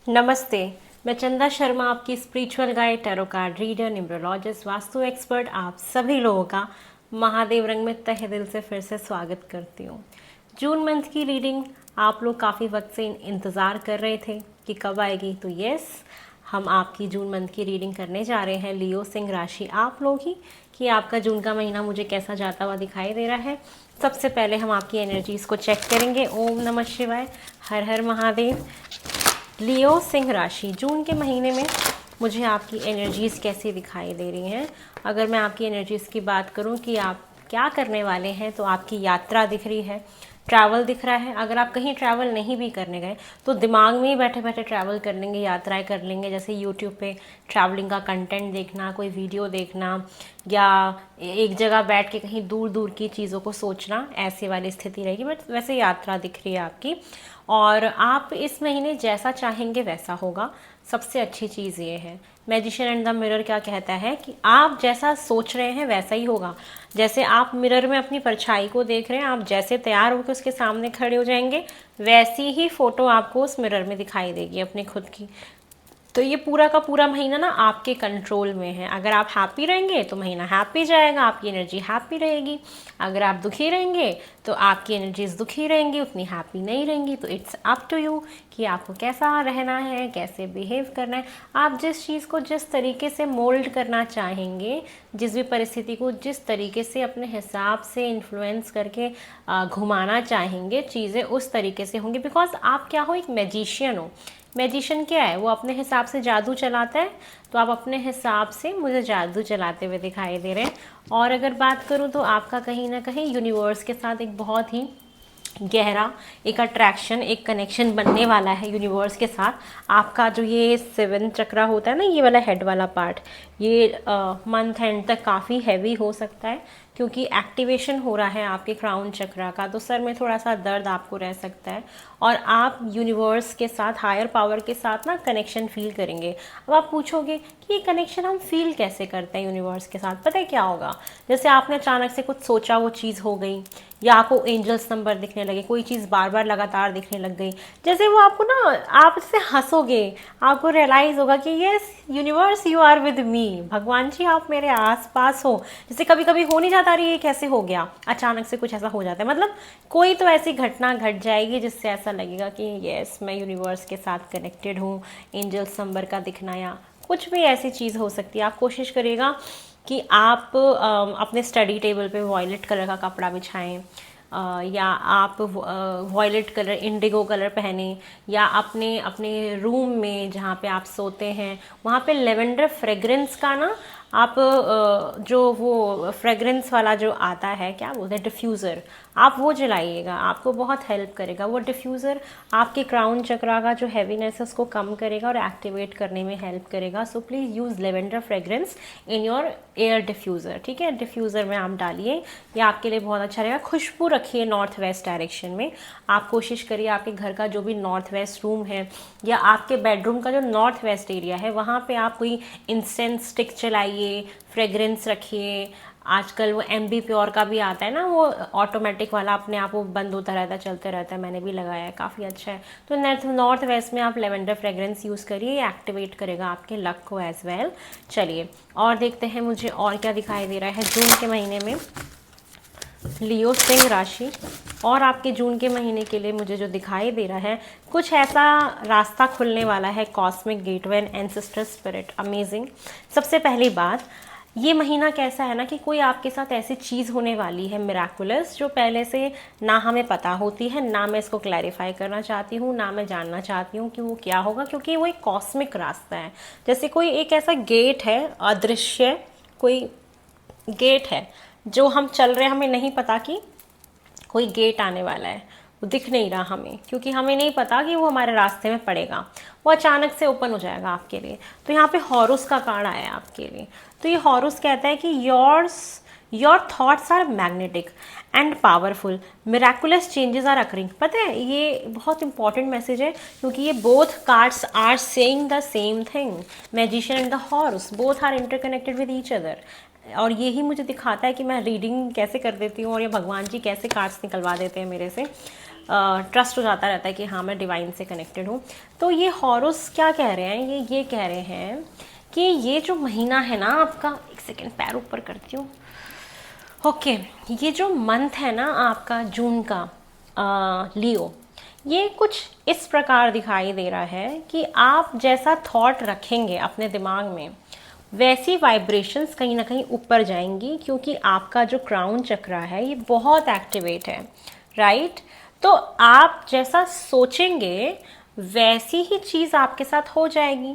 नमस्ते। मैं चंदा शर्मा, आपकी spiritual guide, tarot card reader, numerologist, vastu expert, आप सभी लोगों का महादेव रंग में तहे दिल से फिर से स्वागत करती हूँ। जून मंथ की रीडिंग आप लोग काफ़ी वक्त से इंतज़ार कर रहे थे कि कब आएगी, तो यस, हम आपकी जून मंथ की रीडिंग करने जा रहे हैं। लियो सिंह राशि आप लोग ही कि आपका जून का महीना मुझे कैसा जाता हुआ दिखाई दे रहा है। सबसे पहले हम आपकी एनर्जीज़ को चेक करेंगे। ओम नमः शिवाय, हर हर महादेव। लियो सिंह राशि, जून के महीने में मुझे आपकी एनर्जीज़ कैसी दिखाई दे रही हैं। अगर मैं आपकी एनर्जीज़ की बात करूं कि आप क्या करने वाले हैं, तो आपकी यात्रा दिख रही है, ट्रैवल दिख रहा है। अगर आप कहीं ट्रैवल नहीं भी करने गए तो दिमाग में ही बैठे बैठे ट्रैवल कर लेंगे, यात्राएं कर लेंगे। जैसे यूट्यूब पे ट्रैवलिंग का कंटेंट देखना, कोई वीडियो देखना, या एक जगह बैठ के कहीं दूर दूर की चीज़ों को सोचना, ऐसी वाली स्थिति रहेगी। बट वैसे यात्रा दिख रही है आपकी, और आप इस महीने जैसा चाहेंगे वैसा होगा। सबसे अच्छी चीज़ ये है, मैजिशियन एंड द मिरर क्या कहता है कि आप जैसा सोच रहे हैं वैसा ही होगा। जैसे आप मिरर में अपनी परछाई को देख रहे हैं, आप जैसे तैयार होकर उसके सामने खड़े हो जाएंगे, वैसी ही फोटो आपको उस मिरर में दिखाई देगी अपने खुद की। तो ये पूरा का पूरा महीना ना आपके कंट्रोल में है। अगर आप हैप्पी रहेंगे तो महीना हैप्पी जाएगा, आपकी एनर्जी हैप्पी रहेगी। अगर आप दुखी रहेंगे तो आपकी एनर्जीज दुखी रहेंगी, उतनी हैप्पी नहीं रहेंगी। तो इट्स अप टू यू कि आपको कैसा रहना है, कैसे बिहेव करना है। आप जिस चीज़ को जिस तरीके से मोल्ड करना चाहेंगे, जिस भी परिस्थिति को जिस तरीके से अपने हिसाब से इन्फ्लुएंस करके घुमाना चाहेंगे, चीज़ें उस तरीके से होंगी। बिकॉज आप क्या हो, एक मैजिशियन हो। मैजिशियन क्या है, वो अपने हिसाब से जादू चलाता है। तो आप अपने हिसाब से मुझे जादू चलाते हुए दिखाई दे रहे हैं। और अगर बात करूँ तो आपका कहीं ना कहीं यूनिवर्स के साथ एक बहुत ही गहरा एक अट्रैक्शन, एक कनेक्शन बनने वाला है यूनिवर्स के साथ। आपका जो ये 7 चक्रा होता है ना, ये वाला हेड वाला पार्ट, ये मंथ एंड तक काफ़ी हैवी हो सकता है, क्योंकि एक्टिवेशन हो रहा है आपके क्राउन चक्रा का। तो सर में थोड़ा सा दर्द आपको रह सकता है, और आप यूनिवर्स के साथ, हायर पावर के साथ ना कनेक्शन फील करेंगे। अब आप पूछोगे कि ये कनेक्शन हम फील कैसे करते हैं यूनिवर्स के साथ। पता है क्या होगा, जैसे आपने अचानक से कुछ सोचा, वो चीज़ हो गई, या आपको एंजल्स नंबर दिखने लगे, कोई चीज़ बार बार लगातार दिखने लग गई। जैसे वो आपको ना, आप इससे हंसोगे, आपको रियलाइज़ होगा कि yes universe you are with me, भगवान जी आप मेरे आस पास हो। जैसे कभी कभी हो नहीं जाता, अरे ये कैसे हो गया, अचानक से कुछ ऐसा हो जाता है। मतलब कोई तो ऐसी घटना घट जाएगी जिससे ऐसा लगेगा कि यस मैं यूनिवर्स के साथ कनेक्टेड हूँ। एंजल्स नंबर का दिखना या कुछ भी ऐसी चीज़ हो सकती है। आप कोशिश करिएगा कि आप अपने स्टडी टेबल पे वॉयलेट कलर का कपड़ा बिछाएं, या आप वॉयलेट कलर, इंडिगो कलर पहने, या अपने अपने रूम में जहाँ पे आप सोते हैं वहाँ पे लेवेंडर फ्रेग्रेंस का ना आप जो वो फ्रेग्रेंस वाला जो आता है, क्या बोलते हैं, डिफ्यूज़र, आप वो जलाइएगा। आपको बहुत हेल्प करेगा वो डिफ्यूज़र। आपके क्राउन चक्रा का जो हैवीनेस है उसको कम करेगा और एक्टिवेट करने में हेल्प करेगा। So please use lavender fragrance in your air diffuser. ठीक है, डिफ्यूज़र में आप डालिए, ये आपके लिए बहुत अच्छा रहेगा। खुशबू रखिए नॉर्थ वेस्ट डायरेक्शन में। आप कोशिश करिए आपके घर का जो भी नॉर्थ वेस्ट रूम है, या आपके बेडरूम का जो नॉर्थ वेस्ट एरिया है, वहाँ पे आप कोई इंसेंस स्टिक चलाइए, फ्रेग्रेंस रखिए। आजकल वो MB प्योर का भी आता है ना, वो ऑटोमेटिक वाला, अपने आप वो बंद होता रहता है, चलते रहता है, मैंने भी लगाया है, काफ़ी अच्छा है। तो नॉर्थ वेस्ट में आप लेवेंडर फ्रेग्रेंस यूज़ करिए, एक्टिवेट करेगा आपके लक को एज वेल। चलिए और देखते हैं मुझे और क्या दिखाई दे रहा है जून के महीने में लियो सिंह राशि। और आपके जून के महीने के लिए मुझे जो दिखाई दे रहा है, कुछ ऐसा रास्ता खुलने वाला है, cosmic gateway and ancestor spirit. Amazing. सबसे पहली बात, ये महीना कैसा है ना कि कोई आपके साथ ऐसी चीज़ होने वाली है मिराकुलस, जो पहले से ना हमें पता होती है, ना मैं इसको क्लैरिफाई करना चाहती हूँ, ना मैं जानना चाहती हूँ कि वो क्या होगा, क्योंकि वो एक कॉस्मिक रास्ता है। जैसे कोई एक ऐसा गेट है, अदृश्य कोई गेट है जो हम चल रहे हैं, हमें नहीं पता कि कोई गेट आने वाला है, वो दिख नहीं रहा हमें, क्योंकि हमें नहीं पता कि वो हमारे रास्ते में पड़ेगा, वो अचानक से ओपन हो जाएगा आपके लिए। तो यहाँ पे हॉरुस का कार्ड आया है आपके लिए। तो ये हॉरुस कहता है कि your thoughts are magnetic and powerful, miraculous changes are occurring. पता है ये बहुत इंपॉर्टेंट मैसेज है, क्योंकि ये both cards are saying the same thing. Magician and the horse both are interconnected with each other. और यही मुझे दिखाता है कि मैं रीडिंग कैसे कर देती हूँ, और ये भगवान जी कैसे कार्ड्स निकलवा देते हैं मेरे से। ट्रस्ट हो जाता रहता है कि हाँ मैं डिवाइन से कनेक्टेड हूँ। तो ये हॉरोस क्या कह रहे हैं, ये कह रहे हैं कि ये जो महीना है ना आपका, एक सेकेंड पैर ऊपर करती हूँ, ओके, ये जो मंथ है ना आपका जून का, लियो, ये कुछ इस प्रकार दिखाई दे रहा है कि आप जैसा थॉट रखेंगे अपने दिमाग में वैसी वाइब्रेशंस कहीं ना कहीं ऊपर जाएंगी, क्योंकि आपका जो क्राउन चक्रा है ये बहुत एक्टिवेट है, राइट। तो आप जैसा सोचेंगे वैसी ही चीज़ आपके साथ हो जाएगी,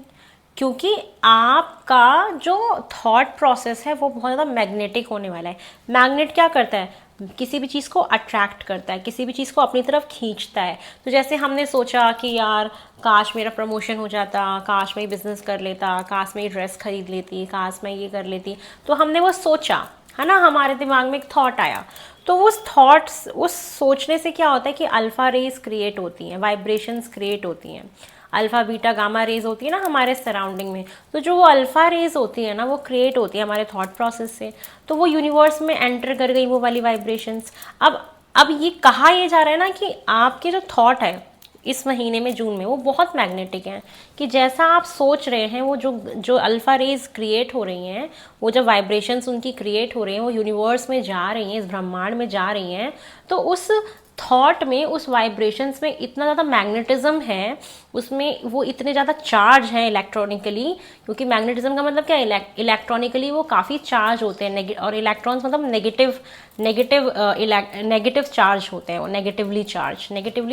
क्योंकि आपका जो थॉट प्रोसेस है वो बहुत ज़्यादा मैग्नेटिक होने वाला है। मैग्नेट क्या करता है, किसी भी चीज़ को अट्रैक्ट करता है, किसी भी चीज़ को अपनी तरफ खींचता है। तो जैसे हमने सोचा कि यार काश मेरा प्रमोशन हो जाता, काश मैं बिज़नेस कर लेता, काश मैं ये ड्रेस खरीद लेती, काश मैं ये कर लेती, तो हमने वो सोचा है ना, हमारे दिमाग में एक थॉट आया। तो उस सोचने से क्या होता है कि अल्फ़ा रेज क्रिएट होती हैं, वाइब्रेशंस क्रिएट होती हैं, अल्फ़ा बीटा गामा रेज होती है ना हमारे सराउंडिंग में। तो जो वो अल्फ़ा रेज होती है ना वो क्रिएट होती है हमारे थॉट प्रोसेस से, तो वो यूनिवर्स में एंटर कर गई वो वाली वाइब्रेशंस। अब ये कहा ये जा रहा है ना कि आपके जो थॉट है इस महीने में जून में वो बहुत मैग्नेटिक हैं, कि जैसा आप सोच रहे हैं वो जो अल्फ़ा रेज क्रिएट हो रही हैं, वो जब वाइब्रेशंस उनकी क्रिएट हो रही हैं, वो यूनिवर्स में जा रही हैं, इस ब्रह्मांड में जा रही हैं, तो उस थॉट में, उस वाइब्रेशंस में इतना ज़्यादा मैग्नेटिज्म है, उसमें वो इतने ज़्यादा चार्ज हैं इलेक्ट्रॉनिकली, क्योंकि मैग्नेटिज्म का मतलब क्या है, इलेक्ट्रॉनिकली वो काफ़ी चार्ज होते हैं, और इलेक्ट्रॉन्स मतलब नेगेटिव चार्ज होते हैं, वो नेगेटिवली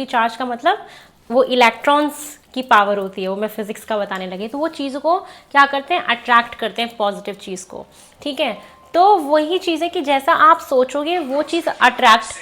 चार्ज का मतलब वो इलेक्ट्रॉन्स की पावर होती है, वो मैं फिजिक्स का बताने लगी। तो वो चीज़ को क्या करते हैं, अट्रैक्ट करते हैं, पॉजिटिव चीज़ को, ठीक है। तो वही चीज़ है कि जैसा आप सोचोगे वो चीज़ अट्रैक्ट,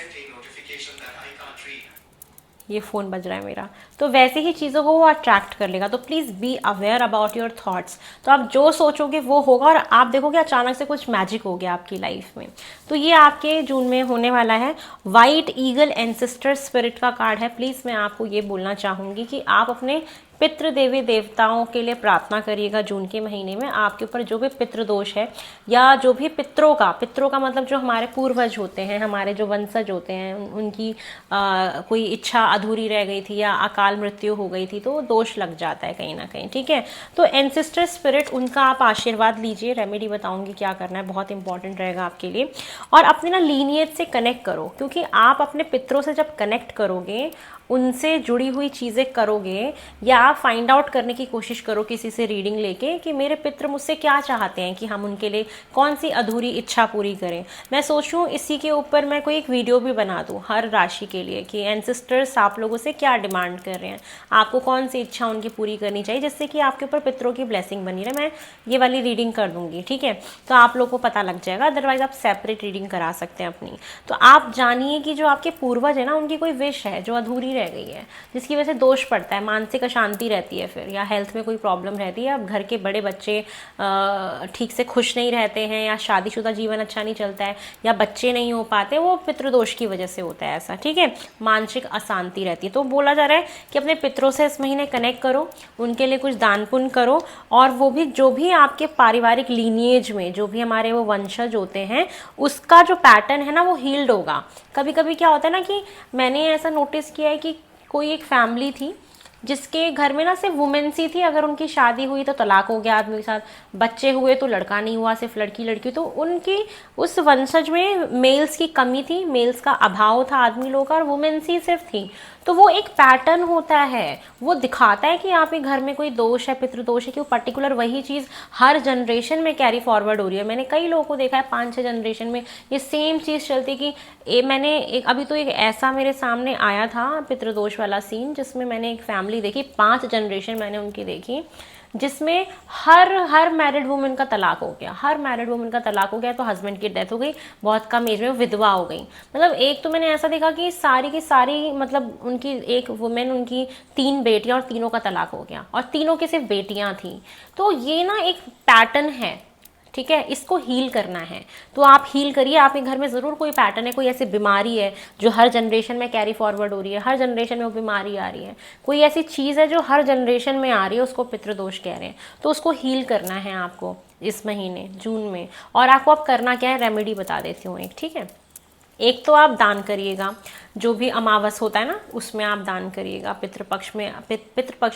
ये फ़ोन बज रहा है मेरा, तो वैसे ही चीज़ों को वो अट्रैक्ट कर लेगा। तो please be aware about your thoughts. तो आप जो सोचोगे वो होगा, और आप देखोगे अचानक से कुछ मैजिक हो गया आपकी लाइफ में। तो ये आपके जून में होने वाला है। वाइट ईगल एंसेस्टर स्पिरिट का कार्ड है। प्लीज़ मैं आपको ये बोलना चाहूँगी कि आप अपने पितृ देवी देवताओं के लिए प्रार्थना करिएगा जून के महीने में। आपके ऊपर जो भी पितृ दोष है, या जो भी पितरों का मतलब जो हमारे पूर्वज होते हैं, हमारे जो वंशज होते हैं, उनकी कोई इच्छा अधूरी रह गई थी या अकाल मृत्यु हो गई थी, तो दोष लग जाता है कहीं ना कहीं, ठीक है। तो एंसेस्टर स्पिरिट, उनका आप आशीर्वाद लीजिए। रेमेडी बताऊंगी क्या करना है, बहुत इंपॉर्टेंट रहेगा आपके लिए। और अपने ना लीनियज से कनेक्ट करो, क्योंकि आप अपने पितरों से जब कनेक्ट करोगे, उनसे जुड़ी हुई चीज़ें करोगे, या आप फाइंड आउट करने की कोशिश करो किसी से रीडिंग लेके कि मेरे पितृ मुझसे क्या चाहते हैं, कि हम उनके लिए कौन सी अधूरी इच्छा पूरी करें। मैं सोच रही हूँ इसी के ऊपर मैं कोई एक वीडियो भी बना दूँ हर राशि के लिए, कि एंसेस्टर्स आप लोगों से क्या डिमांड कर रहे हैं, आपको कौन सी इच्छा उनकी पूरी करनी चाहिए, जिससे कि आपके ऊपर पितरों की ब्लेसिंग बनी रहे। मैं ये वाली रीडिंग कर दूँगी, ठीक है, तो आप लोग को पता लग जाएगा। अदरवाइज आप सेपरेट रीडिंग करा सकते हैं अपनी। तो आप जानिए कि जो आपके पूर्वज है ना, उनकी कोई विश है जो अधूरी रह गई है, जिसकी वजह से दोष पड़ता है, मानसिक अशांति रहती है फिर, या हेल्थ में कोई प्रॉब्लम रहती है, अब घर के बड़े बच्चे ठीक से खुश नहीं रहते हैं, या शादीशुदा जीवन अच्छा नहीं चलता है, या बच्चे नहीं हो पाते, वो पितृदोष की वजह से होता है ऐसा, ठीक है। मानसिक अशांति रहती है। तो बोला जा रहा है कि अपने पितरों से इस महीने कनेक्ट करो, उनके लिए कुछ दान पुण्य करो, और वो भी जो भी आपके पारिवारिक लीनिएज में जो भी हमारे वो वंशज होते हैं, उसका जो पैटर्न है ना वो हील्ड होगा। कभी कभी क्या होता है ना, कि मैंने ऐसा नोटिस किया है कि कोई एक फैमिली थी जिसके घर में ना सिर्फ वुमेन्स ही थी, अगर उनकी शादी हुई तो तलाक हो गया आदमी के साथ, बच्चे हुए तो लड़का नहीं हुआ, सिर्फ लड़की लड़की, तो उनकी उस वंशज में मेल्स की कमी थी, मेल्स का अभाव था आदमी लोगों का, और वुमेन्स ही सिर्फ थी। तो वो एक पैटर्न होता है, वो दिखाता है कि आपके घर में कोई दोष है, पितृदोष है, कि वो पर्टिकुलर वही चीज़ हर जनरेशन में कैरी फॉरवर्ड हो रही है। मैंने कई लोगों को देखा है 5-6 जनरेशन में ये सेम चीज़ चलती, कि मैंने अभी तो एक ऐसा मेरे सामने आया था पितृदोष वाला सीन, जिसमें मैंने एक फैमिली देखी, 5 जनरेशन मैंने उनकी देखी, जिसमें हर मैरिड वुमेन का तलाक हो गया, हर मैरिड वुमेन का तलाक हो गया, तो हस्बैंड की डेथ हो गई, बहुत कम एज में विधवा हो गई। मतलब एक तो मैंने ऐसा देखा कि सारी की सारी, मतलब उनकी एक वुमेन, उनकी 3 बेटियां, और तीनों का तलाक हो गया, और तीनों की सिर्फ बेटियां थी। तो ये ना एक पैटर्न है, ठीक है, इसको हील करना है। तो आप हील करिए, आपके घर में ज़रूर कोई पैटर्न है, कोई ऐसी बीमारी है जो हर जनरेशन में कैरी फॉरवर्ड हो रही है, हर जनरेशन में वो बीमारी आ रही है, कोई ऐसी चीज़ है जो हर जनरेशन में आ रही है, उसको पितृदोष कह रहे हैं। तो उसको हील करना है आपको इस महीने जून में। और आपको अब करना क्या है, रेमेडी बता देती हूँ एक, ठीक है। एक तो आप दान करिएगा, जो भी अमावस होता है ना उसमें आप दान करिएगा, पितृपक्ष में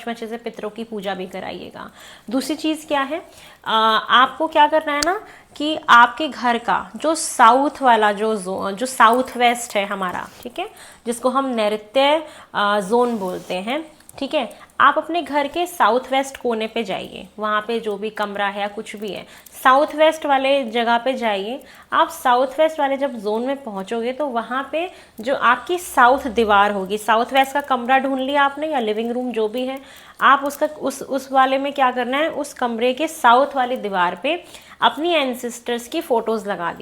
अच्छे से पितरों की पूजा भी कराइएगा। दूसरी चीज़ क्या है, आपको क्या करना है ना कि आपके घर का जो साउथ वाला जो साउथ वेस्ट है हमारा, ठीक है, जिसको हम नैऋत्य जोन बोलते हैं, ठीक है, आप अपने घर के साउथ वेस्ट कोने पे जाइए, वहाँ पे जो भी कमरा है या कुछ भी है साउथ वेस्ट वाले जगह पे जाइए। आप साउथ वेस्ट वाले जब जोन में पहुँचोगे तो वहाँ पे जो आपकी साउथ दीवार होगी, साउथ वेस्ट का कमरा ढूंढ लिया आपने या लिविंग रूम जो भी है, आप उसका उस वाले में क्या करना है, उस कमरे के साउथ वाली दीवार पे अपनी एंसेस्टर्स की फ़ोटोज़ लगा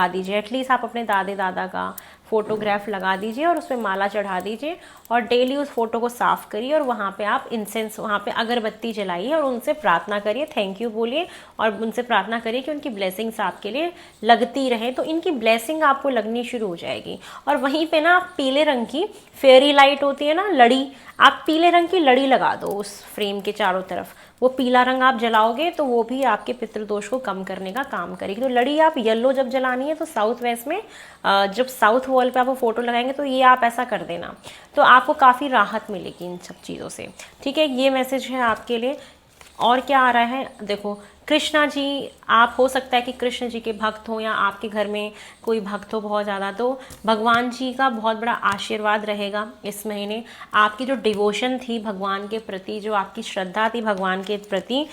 दीजिए। एटलीस्ट आप अपने दादे दादा का फोटोग्राफ लगा दीजिए और उस पर माला चढ़ा दीजिए और डेली उस फोटो को साफ करिए और वहाँ पे आप इंसेंस, वहाँ पे अगरबत्ती जलाइए और उनसे प्रार्थना करिए, थैंक यू बोलिए और उनसे प्रार्थना करिए कि उनकी ब्लेसिंग्स आपके लिए लगती रहे। तो इनकी ब्लेसिंग आपको लगनी शुरू हो जाएगी। और वहीं पे ना आप पीले रंग की फेरी लाइट होती है ना, लड़ी, आप पीले रंग की लड़ी लगा दो उस फ्रेम के चारों तरफ। वो पीला रंग आप जलाओगे तो वो भी आपके पितृदोष को कम करने का काम करेगी। तो लड़ी आप येलो जब जलानी है तो साउथ वेस्ट में जब साउथ वॉल पे आप वो फोटो लगाएंगे तो ये आप ऐसा कर देना, तो आपको काफ़ी राहत मिलेगी इन सब चीज़ों से। ठीक है, ये मैसेज है आपके लिए। और क्या आ रहा है, देखो कृष्णा जी, आप हो सकता है कि कृष्ण जी के भक्त हो या आपके घर में कोई भक्त हो बहुत ज़्यादा, तो भगवान जी का बहुत बड़ा आशीर्वाद रहेगा इस महीने। आपकी जो डिवोशन थी भगवान के प्रति, जो आपकी श्रद्धा थी भगवान के प्रति,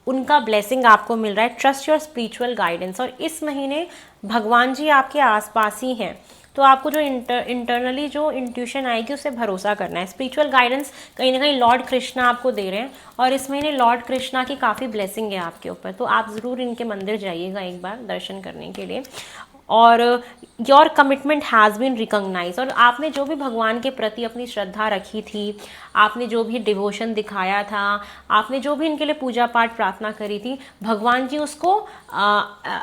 उनका ब्लेसिंग आपको मिल रहा है। Trust your spiritual guidance. और इस महीने भगवान जी आपके आसपास ही हैं, तो आपको जो इंटरनली जो इंट्यूशन आएगी उससे भरोसा करना है। स्पिरिचुअल गाइडेंस कहीं ना कहीं लॉर्ड कृष्णा आपको दे रहे हैं और इस महीने लॉर्ड कृष्णा की काफ़ी ब्लेसिंग है आपके ऊपर, तो आप ज़रूर इनके मंदिर जाइएगा एक बार दर्शन करने के लिए। और your commitment has been recognise. और आपने जो भी भगवान के प्रति अपनी श्रद्धा रखी थी, आपने जो भी डिवोशन दिखाया था, आपने जो भी इनके लिए पूजा पाठ प्रार्थना करी थी, भगवान जी उसको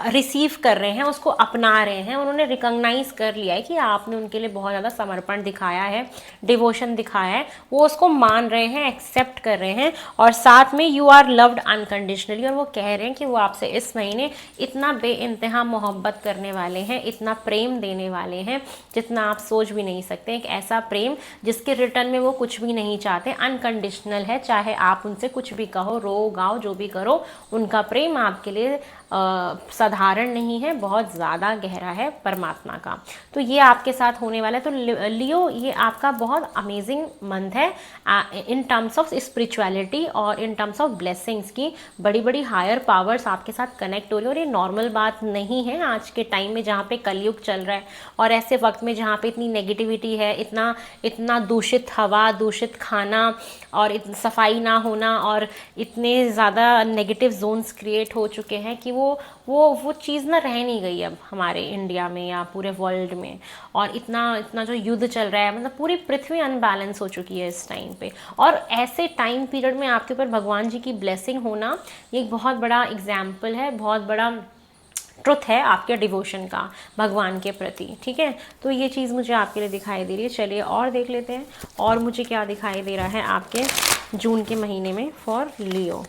रिसीव कर रहे हैं, उसको अपना रहे हैं। उन्होंने रिकॉग्नाइज कर लिया है कि आपने उनके लिए बहुत ज़्यादा समर्पण दिखाया है, डिवोशन दिखाया है, वो उसको मान रहे हैं, एक्सेप्ट कर रहे हैं। और साथ में यू आर लव्ड अनकंडीशनली। और वो कह रहे हैं कि वो आपसे इस महीने इतना बेइंतहा मोहब्बत करने वाले हैं, इतना प्रेम देने वाले हैं जितना आप सोच भी नहीं सकते। एक ऐसा प्रेम जिसके रिटर्न में वो कुछ भी नहीं चाहते, अनकंडीशनल है। चाहे आप उनसे कुछ भी कहो, रो गाओ, जो भी करो, उनका प्रेम आपके लिए साधारण नहीं है, बहुत ज़्यादा गहरा है परमात्मा का। तो ये आपके साथ होने वाला है। तो लियो, ये आपका बहुत अमेजिंग मंथ है इन टर्म्स ऑफ स्पिरिचुअलिटी और इन टर्म्स ऑफ ब्लेसिंग्स की। बड़ी बड़ी हायर पावर्स आपके साथ कनेक्ट हो रही है और ये नॉर्मल बात नहीं है आज के टाइम में जहाँ पे कलयुग चल रहा है और ऐसे वक्त में जहाँ पे इतनी नेगेटिविटी है, इतना दूषित हवा, दूषित खाना और सफाई ना होना और इतने ज़्यादा नेगेटिव जोन्स क्रिएट हो चुके हैं कि वो चीज़ ना रह नहीं गई अब हमारे इंडिया में या पूरे वर्ल्ड में। और इतना जो युद्ध चल रहा है, मतलब पूरी पृथ्वी अनबैलेंस हो चुकी है इस टाइम पे। और ऐसे टाइम पीरियड में आपके ऊपर भगवान जी की ब्लेसिंग होना ये एक बहुत बड़ा एग्जाम्पल है, बहुत बड़ा ट्रुथ है आपके डिवोशन का भगवान के प्रति। ठीक है, तो ये चीज़ मुझे आपके लिए दिखाई दे रही है। चलिए और देख लेते हैं और मुझे क्या दिखाई दे रहा है आपके जून के महीने में फॉर लियो।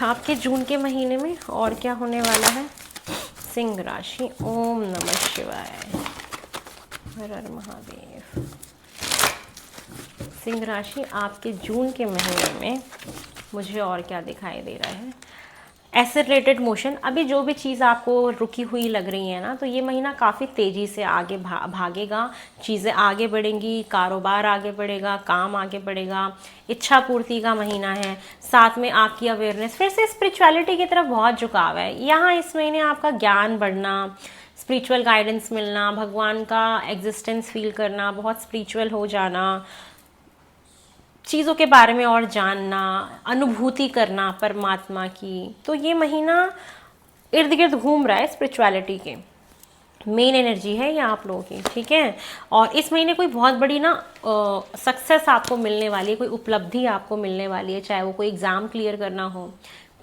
आपके जून के महीने में और क्या होने वाला है। सिंह राशि। ओम नमः शिवाय, हर हर महादेव। सिंह राशि आपके जून के महीने में मुझे और क्या दिखाई दे रहा है। Accelerated motion. अभी जो भी चीज़ आपको रुकी हुई लग रही है ना, तो ये महीना काफ़ी तेज़ी से आगे भागेगा, चीज़ें आगे बढ़ेंगी, कारोबार आगे बढ़ेगा, काम आगे बढ़ेगा, इच्छा पूर्ति का महीना है। साथ में आपकी अवेयरनेस, फिर से स्पिरिचुअलिटी की तरफ बहुत झुकाव है यहाँ इस महीने। आपका ज्ञान बढ़ना, स्पिरिचुअल गाइडेंस मिलना, भगवान का एग्जिस्टेंस फील करना, बहुत स्पिरिचुअल हो जाना, चीज़ों के बारे में और जानना, अनुभूति करना परमात्मा की। तो ये महीना इर्द गिर्द घूम रहा है स्पिरिचुअलिटी के। मेन एनर्जी है ये आप लोगों की। ठीक है, और इस महीने कोई बहुत बड़ी ना सक्सेस आपको मिलने वाली है, कोई उपलब्धि आपको मिलने वाली है, चाहे वो कोई एग्ज़ाम क्लियर करना हो,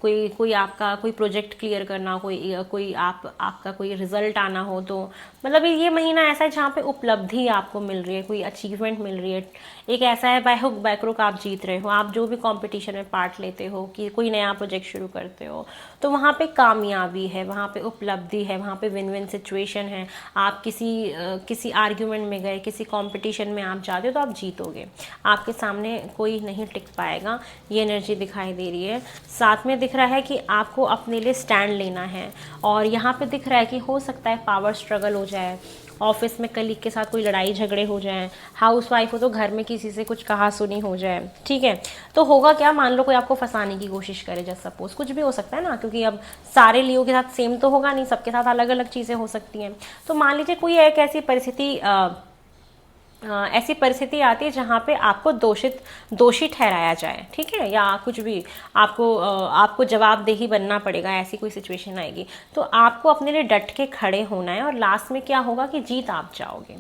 कोई कोई आपका कोई प्रोजेक्ट क्लियर करना, कोई आपका कोई रिजल्ट आना हो, तो मतलब ये महीना ऐसा है जहाँ पे उपलब्धि आपको मिल रही है, कोई अचीवमेंट मिल रही है। एक ऐसा है बाय हुक बाय क्रुक आप जीत रहे हो, आप जो भी कंपटीशन में पार्ट लेते हो, कि कोई नया प्रोजेक्ट शुरू करते हो, तो वहाँ पे कामयाबी है, वहाँ पे उपलब्धि है, वहाँ पे विन विन सिचुएशन है। आप किसी आर्ग्यूमेंट में गए, किसी कंपटीशन में आप जाते हो तो आप जीतोगे, आपके सामने कोई नहीं टिक पाएगा, ये एनर्जी दिखाई दे रही है। साथ में दिख रहा है कि आपको अपने लिए स्टैंड लेना है, और यहाँ पे दिख रहा है कि हो सकता है पावर स्ट्रगल हो जाए, ऑफिस में कलीग के साथ कोई लड़ाई झगड़े हो जाएं, हाउस वाइफ हो तो घर में किसी से कुछ कहा सुनी हो जाए, ठीक है। तो होगा क्या, मान लो कोई आपको फंसाने की कोशिश करे, जैसे सपोज, कुछ भी हो सकता है ना, क्योंकि अब सारे लियो के साथ सेम तो होगा नहीं, सबके साथ अलग अलग चीज़ें हो सकती हैं। तो मान लीजिए कोई एक ऐसी परिस्थिति आती है जहाँ पे आपको दोषी ठहराया जाए, ठीक है, या कुछ भी आपको जवाबदेही बनना पड़ेगा, ऐसी कोई सिचुएशन आएगी, तो आपको अपने लिए डट के खड़े होना है, और लास्ट में क्या होगा कि जीत आप जाओगे,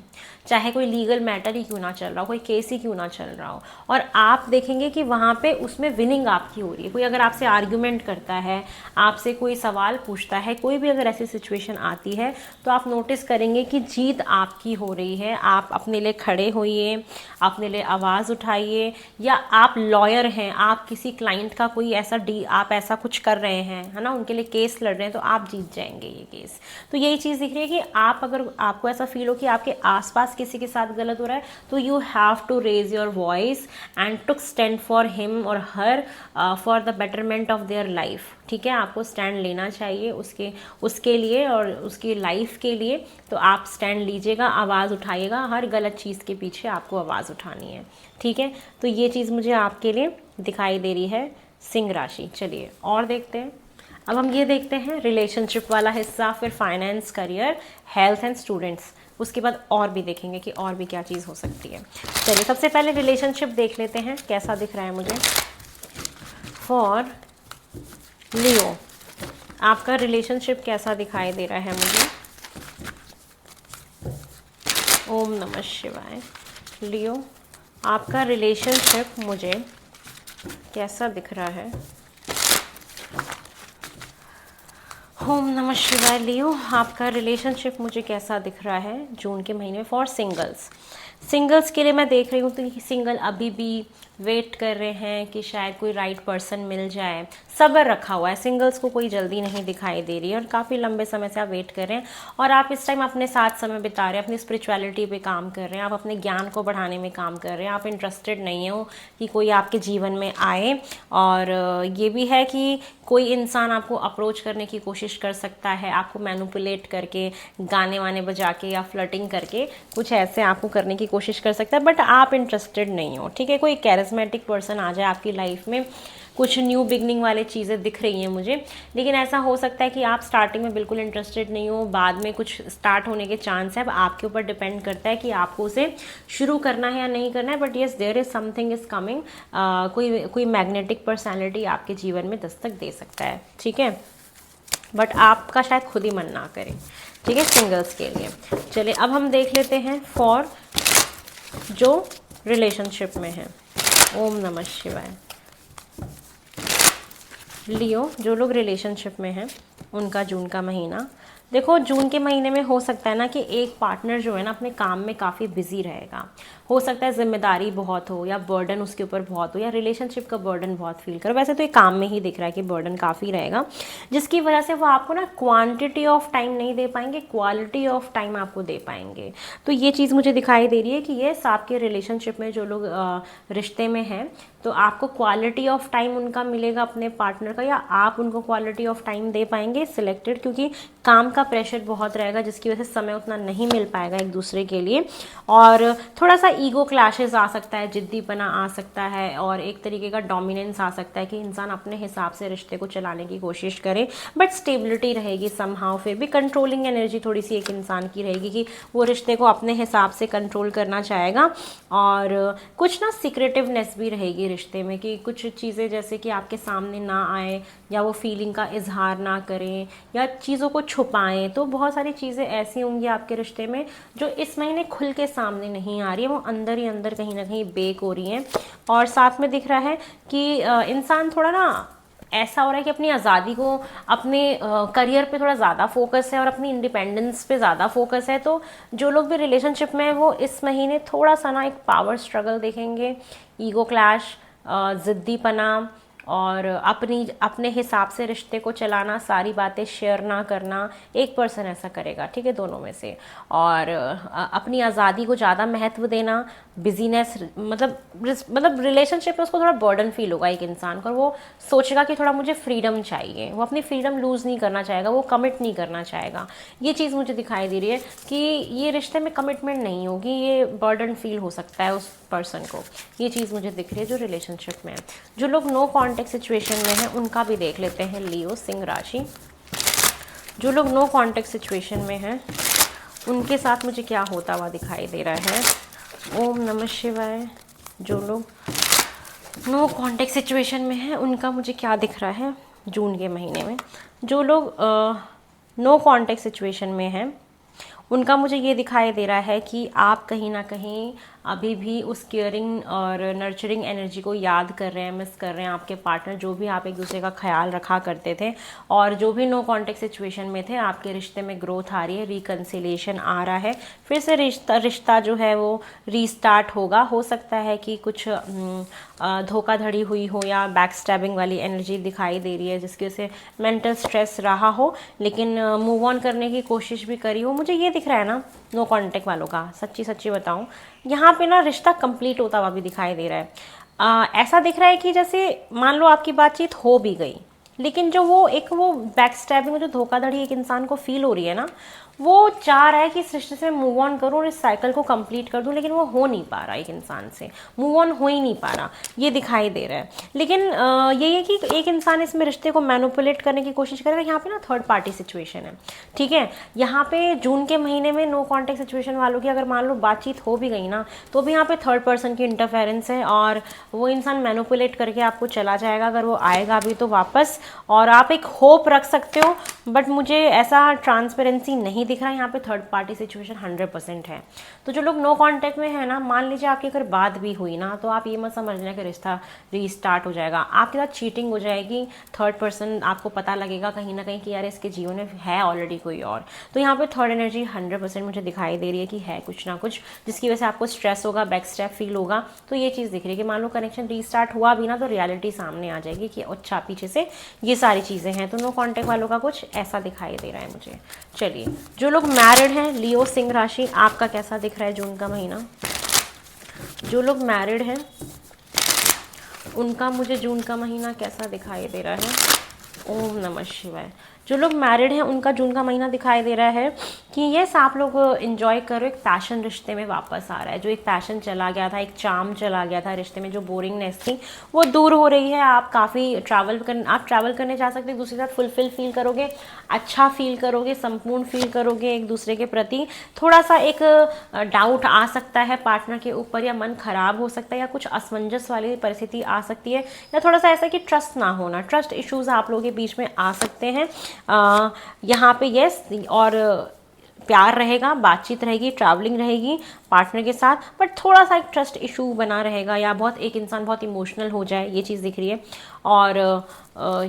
चाहे कोई लीगल मैटर ही क्यों ना चल रहा हो, कोई केस ही क्यों ना चल रहा हो, और आप देखेंगे कि वहाँ पे उसमें विनिंग आपकी हो रही है। कोई अगर आपसे आर्ग्यूमेंट करता है, आपसे कोई सवाल पूछता है, कोई भी अगर ऐसी सिचुएशन आती है, तो आप नोटिस करेंगे कि जीत आपकी हो रही है। आप अपने लिए खड़े होइए, अपने लिए आवाज़ उठाइए, या आप लॉयर हैं, आप किसी क्लाइंट का कोई आप ऐसा कुछ कर रहे हैं, है ना, उनके लिए केस लड़ रहे हैं, तो आप जीत जाएंगे ये केस। तो यही चीज़ दिख रही है कि अगर आपको ऐसा फील हो कि आपके आसपास किसी के साथ गलत हो रहा है, तो you have to raise your voice and to stand for him और her for the betterment of their life, ठीक है। आपको स्टैंड लेना चाहिए उसके लिए और उसकी लाइफ के लिए, तो आप स्टैंड लीजिएगा, आवाज़ उठाइएगा, हर गलत चीज़ के पीछे आपको आवाज़ उठानी है, ठीक है। तो ये चीज़ मुझे आपके लिए दिखाई दे रही है सिंह राशि। चलिए और देखते हैं। अब हम ये देखते हैं रिलेशनशिप वाला हिस्सा, फिर finance, career, health and students, उसके बाद और भी देखेंगे कि और भी क्या चीज़ हो सकती है। चलिए सबसे पहले रिलेशनशिप देख लेते हैं कैसा दिख रहा है मुझे। फॉर लियो आपका रिलेशनशिप कैसा दिखाई दे रहा है मुझे। ओम नमः शिवाय। लियो आपका रिलेशनशिप मुझे कैसा दिख रहा है। ओम नमः शिवाय। लियो आपका रिलेशनशिप मुझे कैसा दिख रहा है जून के महीने में फॉर सिंगल्स के लिए मैं देख रही हूँ तो सिंगल अभी भी वेट कर रहे हैं कि शायद कोई राइट पर्सन मिल जाए, सब्र रखा हुआ है। सिंगल्स को कोई जल्दी नहीं दिखाई दे रही है और काफ़ी लंबे समय से आप वेट कर रहे हैं, और आप इस टाइम अपने साथ समय बिता रहे हैं, अपनी स्पिरिचुअलिटी पे काम कर रहे हैं, आप अपने ज्ञान को बढ़ाने में काम कर रहे हैं, आप इंटरेस्टेड नहीं हो कि कोई आपके जीवन में आए। और ये भी है कि कोई इंसान आपको अप्रोच करने की कोशिश कर सकता है, आपको मैनिपुलेट करके, गाने वाने बजा के या फ्लर्टिंग करके कुछ ऐसे आपको करने की कोशिश कर सकता है, बट आप इंटरेस्टेड नहीं हो, ठीक है। कोई कैरिस्मेटिक पर्सन आ जाए आपकी लाइफ में, कुछ न्यू बिगनिंग वाले चीज़ें दिख रही हैं मुझे, लेकिन ऐसा हो सकता है कि आप स्टार्टिंग में बिल्कुल इंटरेस्टेड नहीं हो, बाद में कुछ स्टार्ट होने के चांस है। अब आपके ऊपर डिपेंड करता है कि आपको उसे शुरू करना है या नहीं करना है, but yes there is something is coming. कोई मैग्नेटिक पर्सनैलिटी आपके जीवन में दस्तक दे सकता है, ठीक है, बट आपका शायद खुद ही मन ना करे, ठीक है, सिंगल्स के लिए। चलिए अब हम देख लेते हैं फॉर जो रिलेशनशिप में है। ओम नमः शिवाय। लियो जो लोग रिलेशनशिप में हैं उनका जून का महीना देखो। जून के महीने में हो सकता है ना कि एक पार्टनर जो है ना अपने काम में काफ़ी बिजी रहेगा, हो सकता है जिम्मेदारी बहुत हो या बर्डन उसके ऊपर बहुत हो, या रिलेशनशिप का बर्डन बहुत फील करो। वैसे तो ये काम में ही दिख रहा है कि बर्डन काफ़ी रहेगा, जिसकी वजह से वो आपको ना क्वांटिटी ऑफ टाइम नहीं दे पाएंगे, क्वालिटी ऑफ टाइम आपको दे पाएंगे। तो ये चीज़ मुझे दिखाई दे रही है कि ये आपके रिलेशनशिप में जो लोग रिश्ते में हैं, तो आपको क्वालिटी ऑफ टाइम उनका मिलेगा अपने पार्टनर का, या आप उनको क्वालिटी ऑफ टाइम दे पाएंगे सिलेक्टेड, क्योंकि काम का प्रेशर बहुत रहेगा जिसकी वजह से समय उतना नहीं मिल पाएगा एक दूसरे के लिए, और थोड़ा सा ईगो क्लैशेस आ सकता है, जिद्दीपना आ सकता है, और एक तरीके का डोमिनेंस आ सकता है कि इंसान अपने हिसाब से रिश्ते को चलाने की कोशिश करे, बट स्टेबिलिटी रहेगी समहाउ। फिर भी कंट्रोलिंग एनर्जी थोड़ी सी एक इंसान की रहेगी कि वो रिश्ते को अपने हिसाब से कंट्रोल करना चाहेगा, और कुछ ना सीक्रेटिवनेस भी रहेगी रिश्ते में, कि कुछ चीज़ें जैसे कि आपके सामने ना आए, या वो फीलिंग का इजहार ना करें, या चीज़ों को छुपाएं। तो बहुत सारी चीज़ें ऐसी होंगी आपके रिश्ते में जो इस महीने खुल के सामने नहीं आ रही है, वो अंदर ही अंदर कहीं ना कहीं बेक हो रही हैं। और साथ में दिख रहा है कि इंसान थोड़ा ना ऐसा हो रहा है कि अपनी आज़ादी को, अपने करियर पे थोड़ा ज़्यादा फोकस है और अपनी इंडिपेंडेंस पे ज़्यादा फोकस है। तो जो लोग भी रिलेशनशिप में हैं वो इस महीने थोड़ा सा ना एक पावर स्ट्रगल देखेंगे, ईगो क्लैश, ज़िद्दीपना, और अपने हिसाब से रिश्ते को चलाना, सारी बातें शेयर ना करना। एक पर्सन ऐसा करेगा, ठीक है, दोनों में से। और अपनी आज़ादी को ज़्यादा महत्व देना, बिजीनेस, मतलब रिलेशनशिप में उसको थोड़ा बर्डन फील होगा एक इंसान को, और वो सोचेगा कि थोड़ा मुझे फ्रीडम चाहिए, वो अपनी फ्रीडम लूज़ नहीं करना चाहेगा, वो कमिट नहीं करना चाहेगा। ये चीज़ मुझे दिखाई दे रही है कि ये रिश्ते में कमिटमेंट नहीं होगी, ये बर्डन फील हो सकता है उस पर्सन को। ये चीज़ मुझे दिख रही है जो रिलेशनशिप में है। जो लोग नो कॉन्टेक्ट सिचुएशन में हैं उनका भी देख लेते हैं, लियो सिंह राशि। जो लोग नो कॉन्टेक्ट सिचुएशन में हैं उनके साथ मुझे क्या होता हुआ दिखाई दे रहा है। ओम नमः शिवाय। जो लोग नो कॉन्टेक्ट सिचुएशन में हैं उनका मुझे क्या दिख रहा है जून के महीने में। जो लोग नो कॉन्टेक्ट सिचुएशन में हैं उनका मुझे ये दिखाई दे रहा है कि आप कहीं ना कहीं अभी भी उस केयरिंग और नर्चरिंग एनर्जी को याद कर रहे हैं, मिस कर रहे हैं। आपके पार्टनर, जो भी आप एक दूसरे का ख्याल रखा करते थे, और जो भी नो कॉन्टेक्ट सिचुएशन में थे, आपके रिश्ते में ग्रोथ आ रही है, रिकन्सिलेशन आ रहा है, फिर से रिश्ता जो है वो रीस्टार्ट होगा। हो सकता है कि कुछ धोखाधड़ी हुई हो या बैक स्टैबिंग वाली एनर्जी दिखाई दे रही है जिसकी वजह से मेंटल स्ट्रेस रहा हो, लेकिन मूव ऑन करने की कोशिश भी करी हो। मुझे ये दिख रहा है ना नो कॉन्टेक्ट वालों का, सच्ची सच्ची बताऊं, यहाँ पे ना रिश्ता कंप्लीट होता हुआ भी दिखाई दे रहा है। ऐसा दिख रहा है कि जैसे मान लो आपकी बातचीत हो भी गई, लेकिन जो वो बैक स्टैबिंग में जो धोखाधड़ी एक इंसान को फील हो रही है ना, वो चाह रहा है कि इस रिश्ते से मूव ऑन करूँ और इस साइकिल को कंप्लीट कर दूँ, लेकिन वो हो नहीं पा रहा, एक इंसान से मूव ऑन हो ही नहीं पा रहा, ये दिखाई दे रहा है। लेकिन यही है कि एक इंसान इसमें रिश्ते को मैनिपुलेट करने की कोशिश करेगा। यहाँ पे ना थर्ड पार्टी सिचुएशन है, ठीक है। यहाँ पे जून के महीने में नो कॉन्टेक्ट सिचुएशन वालों की अगर मान लो बातचीत हो भी गई ना, तो भी यहाँ पे थर्ड पर्सन की इंटरफेरेंस है, और वो इंसान मैनिपुलेट करके आपको चला जाएगा, अगर वो आएगा भी तो वापस। और आप एक होप रख सकते हो, बट मुझे ऐसा ट्रांसपेरेंसी नहीं दिख रहा है। यहाँ पे थर्ड पार्टी सिचुएशन 100% है। तो जो लोग नो कांटेक्ट में है ना, मान लीजिए आपकी अगर बात भी हुई ना, तो आप ये मत समझना कि रिश्ता रीस्टार्ट हो जाएगा, आपके साथ चीटिंग हो जाएगी। थर्ड पर्सन, आपको पता लगेगा कहीं ना कहीं कि यार इसके जीवन में है ऑलरेडी कोई और। तो यहाँ पे थर्ड एनर्जी 100% मुझे दिखाई दे रही है कि है कुछ ना कुछ जिसकी वजह से आपको स्ट्रेस होगा, बैक स्टेप फील होगा। तो ये चीज़ दिख रही है कि मान लो कनेक्शन रीस्टार्ट हुआ भी ना, तो रियलिटी सामने आ जाएगी कि अच्छा पीछे से ये सारी चीज़ें हैं। तो नो कॉन्टेक्ट वालों का कुछ ऐसा दिखाई दे रहा है मुझे। चलिए, जो लोग मैरिड हैं, लियो सिंह राशि, आपका कैसा दिख रहा है जून का महीना। जो लोग मैरिड हैं उनका मुझे जून का महीना कैसा दिखाई दे रहा है। ओम नमः शिवाय। जो लोग मैरिड हैं उनका जून का महीना दिखाई दे रहा है कि यस, आप लोग एंजॉय करो, एक पैशन रिश्ते में वापस आ रहा है। जो एक पैशन चला गया था, एक चार्म चला गया था रिश्ते में, जो बोरिंगनेस थी वो दूर हो रही है। आप काफ़ी ट्रैवल करने जा सकते हैं, दूसरे साथ फुलफिल फील करोगे, अच्छा फील करोगे, संपूर्ण फील करोगे एक दूसरे के प्रति। थोड़ा सा एक डाउट आ सकता है पार्टनर के ऊपर, या मन खराब हो सकता है, या कुछ असमंजस वाली परिस्थिति आ सकती है, या थोड़ा सा ऐसा कि ट्रस्ट ना होना, ट्रस्ट इश्यूज आप लोगों के बीच में आ सकते हैं। यहाँ पे यस, और प्यार रहेगा, बातचीत रहेगी, ट्रैवलिंग रहेगी पार्टनर के साथ, बट थोड़ा सा एक ट्रस्ट इशू बना रहेगा, या बहुत एक इंसान बहुत इमोशनल हो जाए, ये चीज़ दिख रही है। और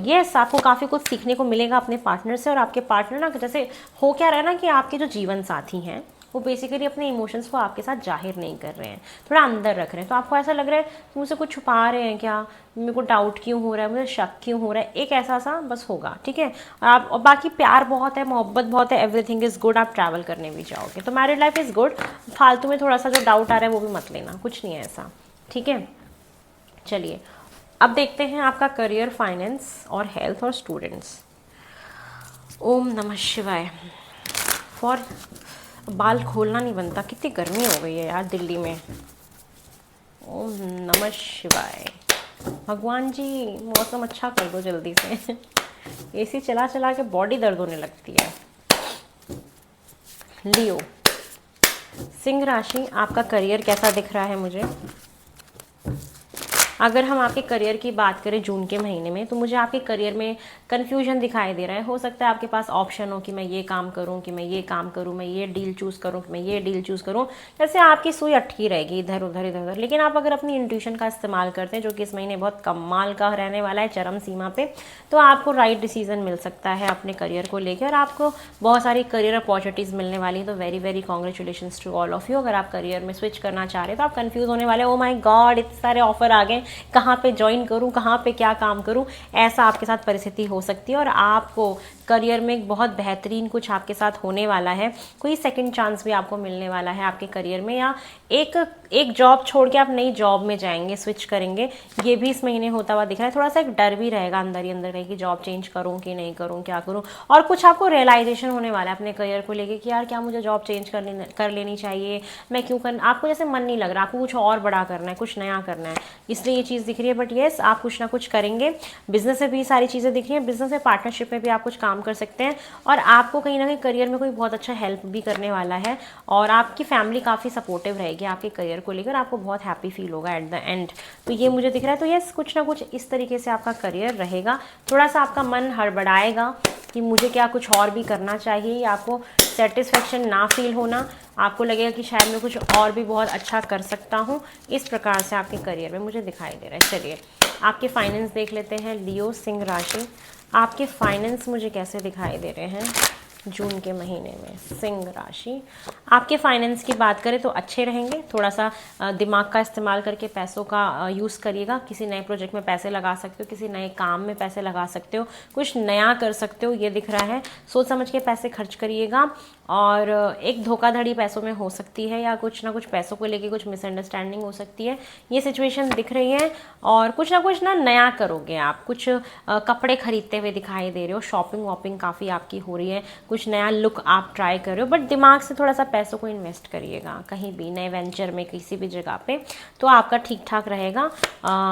यस, आपको काफ़ी कुछ सीखने को मिलेगा अपने पार्टनर से। और आपके पार्टनर ना, जैसे हो क्या रहा है ना कि आपके जो जीवन साथी हैं वो बेसिकली अपने इमोशंस को आपके साथ जाहिर नहीं कर रहे हैं, थोड़ा अंदर रख रहे हैं। तो आपको ऐसा लग रहा है कि मुझसे कुछ छुपा रहे हैं क्या, मेरे को डाउट क्यों हो रहा है, मुझे शक क्यों हो रहा है, एक ऐसा सा बस होगा, ठीक है। आप, और बाकी प्यार बहुत है, मोहब्बत बहुत है, एवरीथिंग इज़ गुड, आप ट्रैवल करने भी जाओगे, तो मैरिड लाइफ इज़ गुड। फालतू में थोड़ा सा जो डाउट आ रहा है वो भी मत लेना, कुछ नहीं है ऐसा, ठीक है। चलिए, अब देखते हैं आपका करियर, फाइनेंस और हेल्थ और स्टूडेंट्स। ओम नमः शिवाय। फॉर बाल खोलना नहीं बनता, कितनी गर्मी हो गई है यार दिल्ली में। ओम नमः शिवाय। भगवान जी मौसम अच्छा कर दो जल्दी से। एसी चला चला के बॉडी दर्द होने लगती है। लियो सिंह राशि, आपका करियर कैसा दिख रहा है मुझे। अगर हम आपके करियर की बात करें जून के महीने में, तो मुझे आपके करियर में कन्फ्यूजन दिखाई दे रहा है। हो सकता है आपके पास ऑप्शन हो कि मैं ये काम करूँ, कि मैं ये काम करूँ, मैं ये डील चूज़ करूँ, कि मैं ये डील चूज़ करूँ। जैसे आपकी सुई अटकी रहेगी इधर उधर इधर उधर। लेकिन आप अगर अपनी इंट्यूशन का इस्तेमाल करते हैं, जो कि इस महीने बहुत कमाल का रहने वाला है, चरम सीमा पे, तो आपको राइट डिसीजन मिल सकता है अपने करियर को लेकर, और आपको बहुत सारी करियर अपॉर्चुनिटीज़ मिलने वाली है। तो very very congratulations to all of you. अगर आप करियर में स्विच करना चाह रहे हैं तो आप कंफ्यूज होने वाले, ओ माय गॉड इतने सारे ऑफर आ गए, कहाँ पे ज्वाइन करूँ, कहाँ पे क्या काम करूँ, ऐसा आपके साथ परिस्थिति हो सकती है। और आपको करियर में एक बहुत बेहतरीन कुछ आपके साथ होने वाला है। कोई सेकंड चांस भी आपको मिलने वाला है आपके करियर में, या एक जॉब छोड़ के आप नई जॉब में जाएंगे, स्विच करेंगे, ये भी इस महीने होता हुआ दिख रहा है। थोड़ा सा एक डर भी रहेगा अंदर ही अंदर कि जॉब चेंज करूँ कि नहीं करूँ, क्या करूँ। और कुछ आपको रियलाइजेशन होने वाला है अपने करियर को लेके कि यार क्या मुझे जॉब चेंज कर लेनी चाहिए, मैं क्यों आपको जैसे मन नहीं लग रहा, आपको कुछ और बड़ा करना है, कुछ नया करना है, इसलिए ये चीज़ दिख रही है। बट येस, आप कुछ ना कुछ करेंगे। बिजनेस में भी सारी चीज़ें दिख रही हैं, बिजनेस में पार्टनरशिप में भी आप कुछ काम कर सकते हैं, और आपको कहीं ना कहीं करियर में कोई बहुत अच्छा हेल्प भी करने वाला है, और आपकी फैमिली काफ़ी सपोर्टिव रहेगी आपके करियर को लेकर, आपको बहुत हैप्पी फील होगा एट द एंड। तो ये मुझे दिख रहा है। तो यस, कुछ ना कुछ इस तरीके से आपका करियर रहेगा। थोड़ा सा आपका मन हड़बड़ाएगा कि मुझे क्या कुछ और भी करना चाहिए, या आपको सेटिस्फेक्शन ना फील होना, आपको लगेगा कि शायद मैं कुछ और भी बहुत अच्छा कर सकता हूँ। इस प्रकार से आपके करियर में मुझे दिखाई दे रहा है। चलिए आपके फाइनेंस देख लेते हैं। लियो सिंह राशि, आपके फाइनेंस मुझे कैसे दिखाई दे रहे हैं जून के महीने में। सिंह राशि, आपके फाइनेंस की बात करें तो अच्छे रहेंगे। थोड़ा सा दिमाग का इस्तेमाल करके पैसों का यूज़ करिएगा। किसी नए प्रोजेक्ट में पैसे लगा सकते हो, किसी नए काम में पैसे लगा सकते हो, कुछ नया कर सकते हो, ये दिख रहा है। सोच समझ के पैसे खर्च करिएगा। और एक धोखाधड़ी पैसों में हो सकती है, या कुछ ना कुछ पैसों को लेके कुछ मिसअंडरस्टैंडिंग हो सकती है, ये सिचुएशन दिख रही है। और कुछ ना कुछ नया करोगे आप, कुछ कपड़े खरीदते हुए दिखाई दे रहे हो, शॉपिंग वॉपिंग काफ़ी आपकी हो रही है, कुछ नया लुक आप ट्राई कर रहे हो। बट दिमाग से थोड़ा सा पैसों को इन्वेस्ट करिएगा कहीं भी, नए वेंचर में, किसी भी जगह पे, तो आपका ठीक ठाक रहेगा।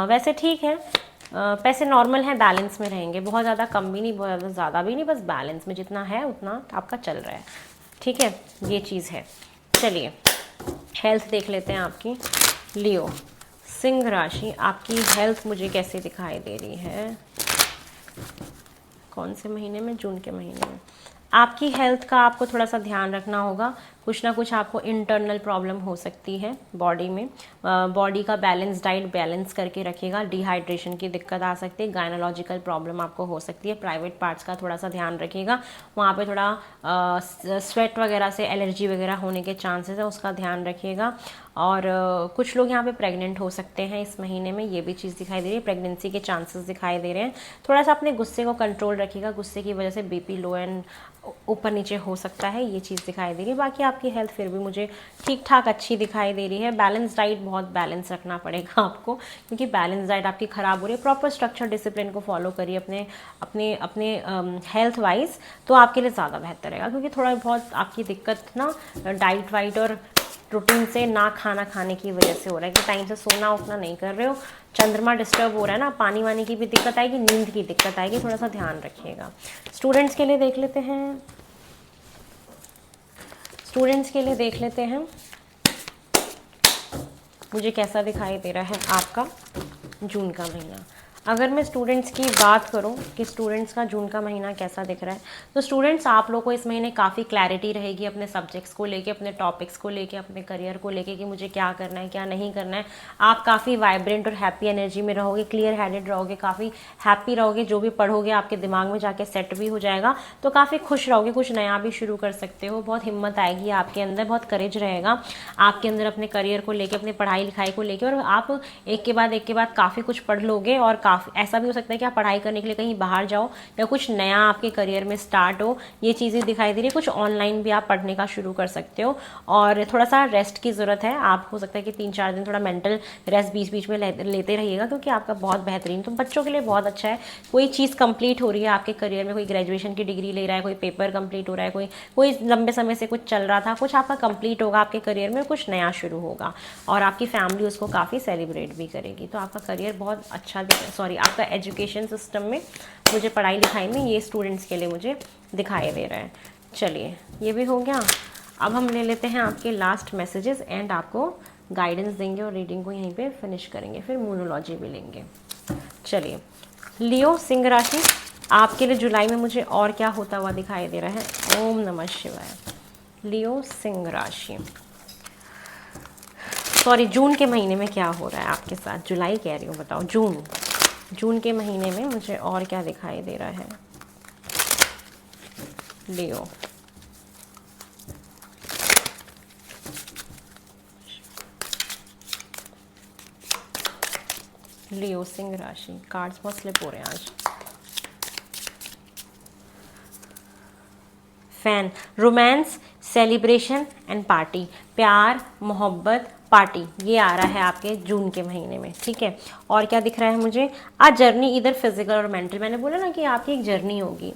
वैसे ठीक है, पैसे नॉर्मल हैं, बैलेंस में रहेंगे, बहुत ज़्यादा कम भी नहीं, बहुत ज़्यादा भी नहीं, बस बैलेंस में जितना है उतना आपका चल रहा है। ठीक है, ये चीज़ है। चलिए हेल्थ देख लेते हैं आपकी। लियो सिंह राशि, आपकी हेल्थ मुझे कैसे दिखाई दे रही है, कौन से महीने में, जून के महीने में। आपकी हेल्थ का आपको थोड़ा सा ध्यान रखना होगा। कुछ ना कुछ आपको इंटरनल प्रॉब्लम हो सकती है बॉडी में। बॉडी का बैलेंस, डाइट बैलेंस करके रखिएगा। डिहाइड्रेशन की दिक्कत आ सकती है, गायनोलॉजिकल प्रॉब्लम आपको हो सकती है। प्राइवेट पार्ट्स का थोड़ा सा ध्यान रखिएगा, वहाँ पे थोड़ा स्वेट वगैरह से एलर्जी वगैरह होने के चांसेस है, उसका ध्यान रखिएगा। और कुछ लोग यहाँ पे प्रेग्नेंट हो सकते हैं इस महीने में, ये भी चीज़ दिखाई दे रही है, प्रेगनेंसी के चांसेस दिखाई दे रहे हैं। थोड़ा सा अपने गुस्से को कंट्रोल रखिएगा, गुस्से की वजह से बीपी लो एंड ऊपर नीचे हो सकता है, ये चीज़ दिखाई दे रही है। बाकी आपकी हेल्थ फिर भी मुझे ठीक ठाक अच्छी दिखाई दे रही है। बैलेंस डाइट, बहुत बैलेंस रखना पड़ेगा आपको, क्योंकि बैलेंस डाइट आपकी ख़राब हो रही है। प्रॉपर स्ट्रक्चर डिसिप्लिन को फॉलो करिए अपने अपने अपने हेल्थ वाइज, तो आपके लिए ज़्यादा बेहतर रहेगा। क्योंकि थोड़ा बहुत आपकी दिक्कत ना डाइट वाइट और रूटीन से, ना खाना खाने की वजह से हो रहा है कि टाइम से सोना उठना नहीं कर रहे हो, चंद्रमा डिस्टर्ब हो रहा है ना, पानी वानी की भी दिक्कत आएगी, नींद की दिक्कत आएगी, थोड़ा सा ध्यान रखिएगा। स्टूडेंट्स के लिए देख लेते हैं। स्टूडेंट्स के लिए देख लेते हैं मुझे कैसा दिखाई दे रहा है आपका जून का महीना। अगर मैं स्टूडेंट्स की बात करूं कि स्टूडेंट्स का जून का महीना कैसा दिख रहा है, तो स्टूडेंट्स आप लोगों को इस महीने काफ़ी क्लैरिटी रहेगी अपने सब्जेक्ट्स को लेके, अपने टॉपिक्स को लेके, अपने करियर को लेके कि मुझे क्या करना है, क्या नहीं करना है। आप काफ़ी वाइब्रेंट और हैप्पी एनर्जी में रहोगे, क्लियर हेडेड रहोगे, काफ़ी हैप्पी रहोगे। जो भी पढ़ोगे आपके दिमाग में जाके सेट भी हो जाएगा, तो काफ़ी खुश रहोगे, कुछ नया भी शुरू कर सकते हो। बहुत हिम्मत आएगी आपके अंदर, बहुत करेज रहेगा आपके अंदर अपने करियर को लेके, अपने पढ़ाई लिखाई को लेके, और आप एक के बाद काफ़ी कुछ पढ़ लोगे। और ऐसा भी हो सकता है कि आप पढ़ाई करने के लिए कहीं बाहर जाओ, या कुछ नया आपके करियर में स्टार्ट हो, ये चीज़ें दिखाई दे रही है। कुछ ऑनलाइन भी आप पढ़ने का शुरू कर सकते हो, और थोड़ा सा रेस्ट की ज़रूरत है। आप हो सकता है कि 3-4 दिन थोड़ा मेंटल रेस्ट बीच बीच में लेते रहिएगा, क्योंकि आपका बहुत बेहतरीन, तो बच्चों के लिए बहुत अच्छा है। कोई चीज़ कंप्लीट हो रही है आपके करियर में, कोई ग्रेजुएशन की डिग्री ले रहा है, कोई पेपर कंप्लीट हो रहा है, कोई लंबे समय से कुछ चल रहा था, कुछ आपका कंप्लीट होगा आपके करियर में, कुछ नया शुरू होगा, और आपकी फैमिली उसको काफ़ी सेलिब्रेट भी करेगी। तो आपका करियर बहुत अच्छा, सॉरी आपका एजुकेशन सिस्टम में, मुझे पढ़ाई लिखाई में, ये स्टूडेंट्स के लिए मुझे दिखाई दे रहा है। चलिए ये भी हो गया। अब हम ले लेते हैं आपके लास्ट मैसेजेस एंड आपको गाइडेंस देंगे और रीडिंग को यहीं पे फिनिश करेंगे, फिर मूनोलॉजी भी लेंगे। चलिए, लियो सिंह राशि, आपके लिए जुलाई में मुझे और क्या होता हुआ दिखाई दे रहा है। ओम नमः शिवाय। लियो सिंह राशि, सॉरी जून के महीने में क्या हो रहा है आपके साथ, जुलाई कह रही हूँ, बताओ जून के महीने में मुझे और क्या दिखाई दे रहा है। लियो, लियो सिंह राशि, कार्ड्स बहुत स्लिप हो रहे हैं आज। Fan, romance, celebration and party, प्यार, मोहब्बत, पार्टी, ये आ रहा है आपके जून के महीने में, ठीक है। और क्या दिख रहा है मुझे, आ जर्नी, इधर फिजिकल और मेंटल, मैंने बोला ना कि आपकी एक जर्नी होगी,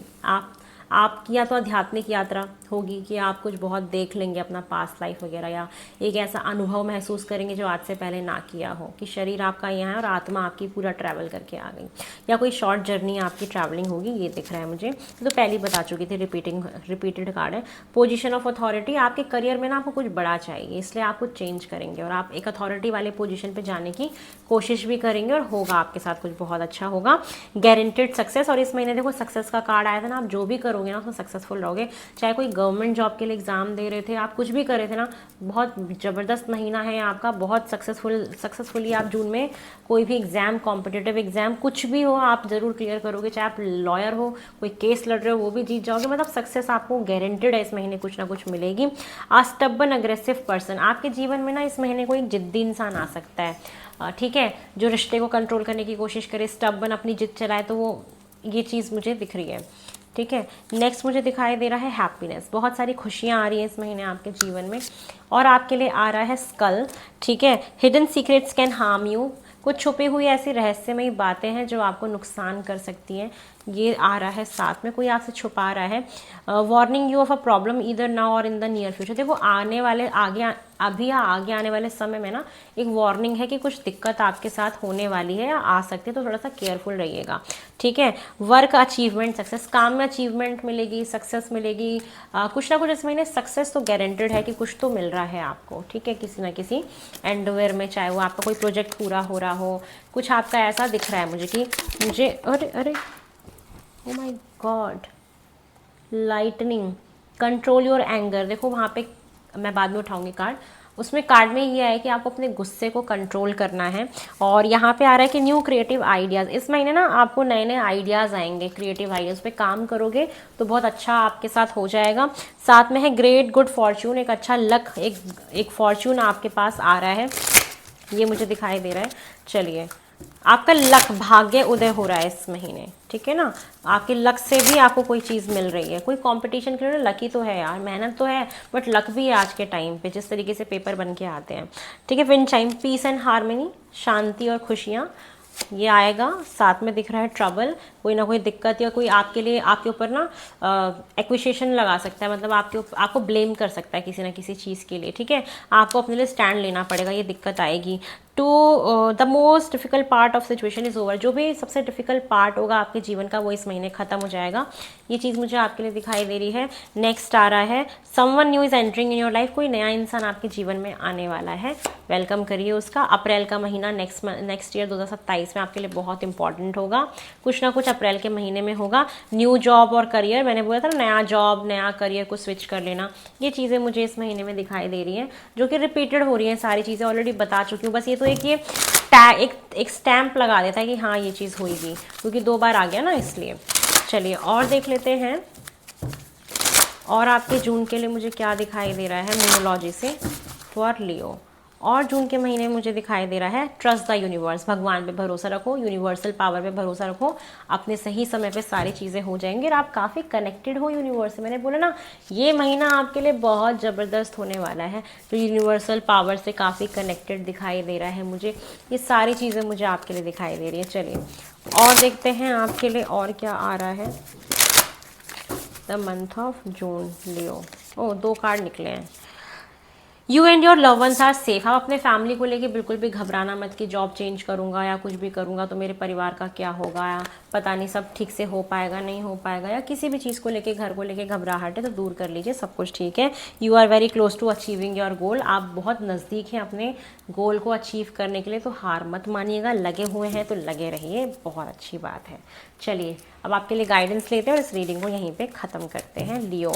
आपकी या तो आध्यात्मिक यात्रा होगी कि आप कुछ बहुत देख लेंगे अपना पास्ट लाइफ वगैरह, या एक ऐसा अनुभव महसूस करेंगे जो आज से पहले ना किया हो, कि शरीर आपका यहाँ है और आत्मा आपकी पूरा ट्रैवल करके आ गई, या कोई शॉर्ट जर्नी आपकी ट्रैवलिंग होगी, ये दिख रहा है मुझे। तो पहले बता चुकी थी, रिपीटेड कार्ड है। पोजीशन ऑफ अथॉरिटी, आपके करियर में ना आपको कुछ बड़ा चाहिए, इसलिए आप कुछ चेंज करेंगे और आप एक अथॉरिटी वाले पोजीशन पे जाने की कोशिश भी करेंगे और होगा आपके साथ कुछ बहुत अच्छा होगा। गारंटेड सक्सेस, और इस महीने देखो सक्सेस का कार्ड आया था ना, आप जो भी करोगे ना उसमें सक्सेसफुल रहोगे, चाहे कोई गवर्नमेंट जॉब के लिए एग्जाम दे रहे थे, आप कुछ भी कर रहे थे ना, बहुत ज़बरदस्त महीना है आपका, बहुत सक्सेसफुली आप जून में कोई भी एग्जाम, कॉम्पिटिटिव एग्जाम कुछ भी हो आप जरूर क्लियर करोगे, चाहे आप लॉयर हो, कोई केस लड़ रहे हो वो भी जीत जाओगे, मतलब सक्सेस आपको गारंटेड है, इस महीने कुछ ना कुछ मिलेगी। स्टबर्न अग्रेसिव पर्सन, आपके जीवन में ना इस महीने कोई जिद्दी इंसान आ सकता है, ठीक है, जो रिश्ते को कंट्रोल करने की कोशिश करे, स्टबर्न अपनी जिद चलाए, तो वो ये चीज़ मुझे दिख रही है, ठीक है। नेक्स्ट मुझे दिखाई दे रहा है हैप्पीनेस, बहुत सारी खुशियाँ आ रही हैं इस महीने आपके जीवन में, और आपके लिए आ रहा है स्कल, ठीक है। Hidden secrets can harm you, कुछ छुपी हुई ऐसी रहस्यमयी बातें हैं जो आपको नुकसान कर सकती हैं, ये आ रहा है साथ में, कोई आपसे छुपा रहा है। Warning you of a problem either now और इन द नियर फ्यूचर, देखो आने वाले अभी आगे आने वाले समय में ना एक वार्निंग है कि कुछ दिक्कत आपके साथ होने वाली है या आ सकती है, तो थोड़ा सा केयरफुल रहिएगा, ठीक है। वर्क अचीवमेंट सक्सेस, काम में अचीवमेंट मिलेगी, सक्सेस मिलेगी, कुछ ना कुछ इस महीने सक्सेस तो गारंटेड है कि कुछ तो मिल रहा है आपको, ठीक है, किसी ना किसी एंडवेयर में, चाहे वो आपका कोई प्रोजेक्ट पूरा हो रहा हो, कुछ आपका ऐसा दिख रहा है मुझे कि मुझे अरे oh my God, lightning, control your anger, देखो वहाँ पे मैं बाद में उठाऊंगी कार्ड, उसमें कार्ड में ये है कि आपको अपने गुस्से को कंट्रोल करना है। और यहाँ पे आ रहा है कि न्यू क्रिएटिव आइडियाज़, इस महीने ना आपको नए नए आइडियाज़ आएंगे, क्रिएटिव आइडियाज़ पे काम करोगे तो बहुत अच्छा आपके साथ हो जाएगा। साथ में है ग्रेट गुड फॉर्च्यून, एक अच्छा लक, एक फॉर्च्यून आपके पास आ रहा है, ये मुझे दिखाई दे रहा है। चलिए, आपका लक, भाग्य उदय हो रहा है इस महीने, ठीक है ना, आपके लक से भी आपको कोई चीज़ मिल रही है, कोई कंपटीशन के लिए लकी तो है यार, मेहनत तो है, बट लक भी है आज के टाइम पे, जिस तरीके से पेपर बन के आते हैं, ठीक है। Wind chime, peace and harmony, शांति और खुशियाँ, ये आएगा। साथ में दिख रहा है ट्रबल, कोई ना कोई दिक्कत, या कोई आपके लिए आपके ऊपर ना एक्विशेशन लगा सकता है, मतलब आपको ब्लेम कर सकता है किसी ना किसी चीज़ के लिए, ठीक है, आपको अपने लिए स्टैंड लेना पड़ेगा, ये दिक्कत आएगी। To the most difficult part of situation is over, जो भी सबसे डिफिकल्ट पार्ट होगा आपके जीवन का वो इस महीने खत्म हो जाएगा, ये चीज़ मुझे आपके लिए दिखाई दे रही है। नेक्स्ट आ रहा है someone new is entering in your life, कोई नया इंसान आपके जीवन में आने वाला है, वेलकम करिए उसका। अप्रैल का महीना नेक्स्ट ईयर 2027 में आपके लिए बहुत इंपॉर्टेंट होगा, कुछ ना कुछ अप्रैल के महीने में होगा। न्यू जॉब और करियर, मैंने बोला था ना नया जॉब नया करियर को स्विच कर लेना, ये चीज़ें मुझे इस महीने में दिखाई दे रही हैं, जो कि रिपीटेड हो रही हैं, सारी चीज़ें ऑलरेडी बता चुकी हूँ, बस ये तो एक स्टैंप लगा देता है कि हाँ ये चीज़ होगी, क्योंकि 2 बार आ गया ना, इसलिए। चलिए और देख लेते हैं, और आपके जून के लिए मुझे क्या दिखाई दे रहा है न्यूमरोलॉजी से फॉर लियो। और जून के महीने में मुझे दिखाई दे रहा है ट्रस्ट द यूनिवर्स, भगवान पे भरोसा रखो, यूनिवर्सल पावर पे भरोसा रखो, अपने सही समय पे सारी चीज़ें हो जाएंगी और आप काफ़ी कनेक्टेड हो यूनिवर्स से। मैंने बोला ना ये महीना आपके लिए बहुत ज़बरदस्त होने वाला है, तो यूनिवर्सल पावर से काफ़ी कनेक्टेड दिखाई दे रहा है मुझे, ये सारी चीज़ें मुझे आपके लिए दिखाई दे रही है। चलिए और देखते हैं आपके लिए और क्या आ रहा है the month of June Leo. 2 card निकले हैं, you and your love ones are safe. आप अपने फैमिली को लेके बिल्कुल भी घबराना मत कि जॉब चेंज करूंगा या कुछ भी करूंगा तो मेरे परिवार का क्या होगा, या पता नहीं सब ठीक से हो पाएगा नहीं हो पाएगा, या किसी भी चीज़ को लेके, घर को लेके घबराहट है तो दूर कर लीजिए, सब कुछ ठीक है। You are very close to achieving your goal. आप बहुत नज़दीक हैं अपने गोल को अचीव करने के लिए, तो हार मत मानिएगा, लगे हुए हैं तो लगे रहिए, बहुत अच्छी बात है। चलिए अब आपके लिए गाइडेंस लेते हैं और इस रीडिंग को यहीं पे ख़त्म करते हैं। लियो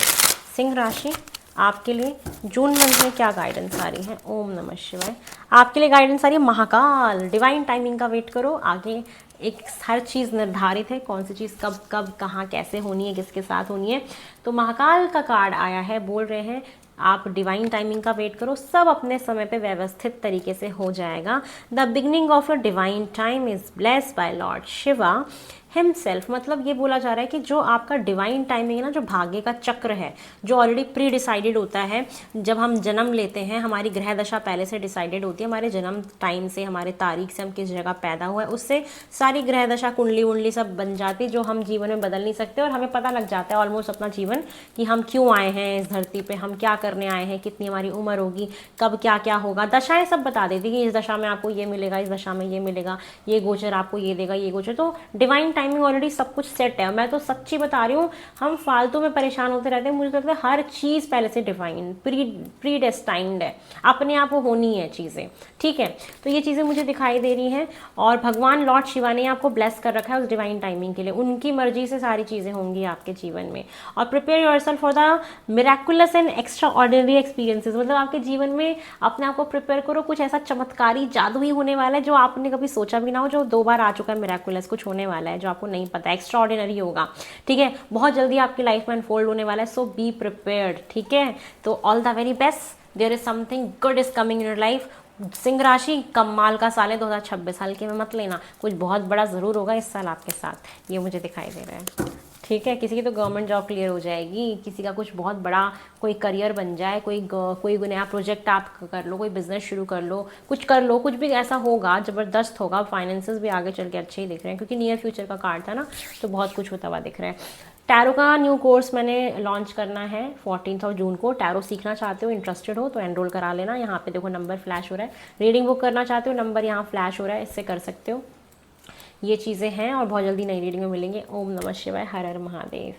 सिंह राशि, आपके लिए जून मंथ में क्या गाइडेंस आ रही है? ओम नमः शिवाय। आपके लिए गाइडेंस आ रही है महाकाल, डिवाइन टाइमिंग का वेट करो। आगे एक हर चीज़ निर्धारित है, कौन सी चीज़ कब कब कहाँ कैसे होनी है, किसके साथ होनी है। तो महाकाल का कार्ड आया है, बोल रहे हैं आप डिवाइन टाइमिंग का वेट करो, सब अपने समय पे व्यवस्थित तरीके से हो जाएगा। The beginning of your divine time is blessed by lord Shiva himself. मतलब ये बोला जा रहा है कि जो आपका डिवाइन टाइमिंग है ना, जो भाग्य का चक्र है, जो ऑलरेडी प्री डिसाइडेड होता है, जब हम जन्म लेते हैं हमारी ग्रह दशा पहले से डिसाइडेड होती है, हमारे जन्म टाइम से, हमारे तारीख से, हम किस जगह पैदा हुआ है उससे सारी ग्रह दशा कुंडली वुंडली सब बन जाती है, जो हम जीवन में बदल नहीं सकते। और हमें पता लग जाता है ऑलमोस्ट अपना जीवन कि हम क्यों आए हैं इस धरती पे, हम क्या करने आए हैं, कितनी हमारी उम्र होगी, कब क्या क्या होगा। दशाएं सब बता देती कि इस दशा में आपको ये मिलेगा, इस दशा में ये मिलेगा, ये गोचर आपको ये देगा, ये गोचर। तो डिवाइन टाइमिंग ऑलरेडी सब कुछ सेट है। मैं तो सच्ची बता रही हूँ, हम फालतू में परेशान होते रहते हैं। मुझे लगता है हर चीज़ पहले से डिवाइन प्री डेस्टाइंड है, अपने आप वो होनी है चीज़ें, ठीक है। तो ये चीज़ें मुझे दिखाई दे रही हैं और भगवान लॉर्ड शिवा ने आपको ब्लेस कर रखा है उस डिवाइन टाइमिंग के लिए। उनकी मर्जी से सारी चीज़ें होंगी आपके जीवन में। और prepare yourself for the miraculous and extra ordinary experiences. मतलब आपके जीवन में अपने आप को प्रिपेयर करो, कुछ ऐसा चमत्कारी जादू ही होने वाला है जो आपने कभी सोचा भी ना हो, जो 2 बार आ चुका है। मिराकुलस कुछ होने वाला है जो आपको नहीं पता, एक्स्ट्रा ऑर्डिनरी होगा, ठीक है, बहुत जल्दी आपकी लाइफ में अनफोल्ड होने वाला है। सो बी प्रिपेयर्ड, ठीक है। तो all the very best, there is something good is coming in your life. सिंह राशि कमाल का साल है 2026 साल के में मत लेना, कुछ बहुत बड़ा ज़रूर होगा इस साल आपके साथ, ये मुझे दिखाई दे रहा है, ठीक है। किसी की तो गवर्नमेंट जॉब क्लियर हो जाएगी, किसी का कुछ बहुत बड़ा कोई करियर बन जाए, कोई नया प्रोजेक्ट आप कर लो, कोई बिजनेस शुरू कर लो, कुछ भी ऐसा होगा ज़बरदस्त होगा। फाइनेंसेस भी आगे चल के अच्छे ही दिख रहे हैं क्योंकि नियर फ्यूचर का कार्ड था ना, तो बहुत कुछ होता हुआ दिख रहा है। टैरो का न्यू कोर्स मैंने लॉन्च करना है 14 जून को। टैरो सीखना चाहते हो, इंटरेस्टेड हो तो एनरोल करा लेना। यहाँ पे देखो नंबर फ्लैश हो रहा है। रीडिंग बुक करना चाहते हो, नंबर यहाँ फ्लैश हो रहा है, इससे कर सकते हो। ये चीज़ें हैं और बहुत जल्दी नई रीडिंग में मिलेंगे। ओम नमः शिवाय, हर हर महादेव।